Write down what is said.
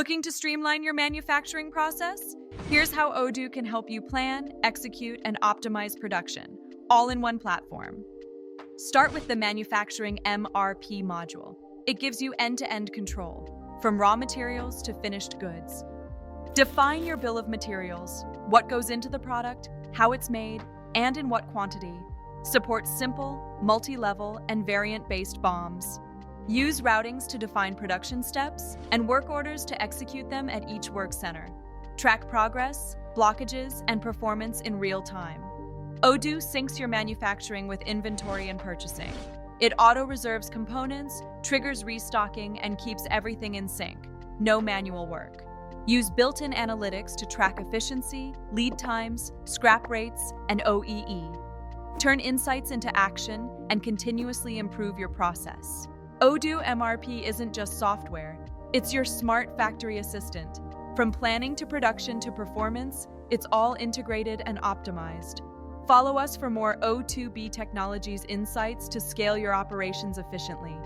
Looking to streamline your manufacturing process? Here's how Odoo can help you plan, execute, and optimize production, all in one platform. Start with the Manufacturing MRP module. It gives you end-to-end control, from raw materials to finished goods. Define your bill of materials, what goes into the product, how it's made, and in what quantity. Supports simple, multi-level, and variant-based BOMs. Use routings to define production steps and work orders to execute them at each work center. Track progress, blockages, and performance in real time. Odoo syncs your manufacturing with inventory and purchasing. It auto-reserves components, triggers restocking, and keeps everything in sync. No manual work. Use built-in analytics to track efficiency, lead times, scrap rates, and OEE. Turn insights into action and continuously improve your process. Odoo MRP isn't just software, it's your smart factory assistant. From planning to production to performance, it's all integrated and optimized. Follow us for more O2B Technologies insights to scale your operations efficiently.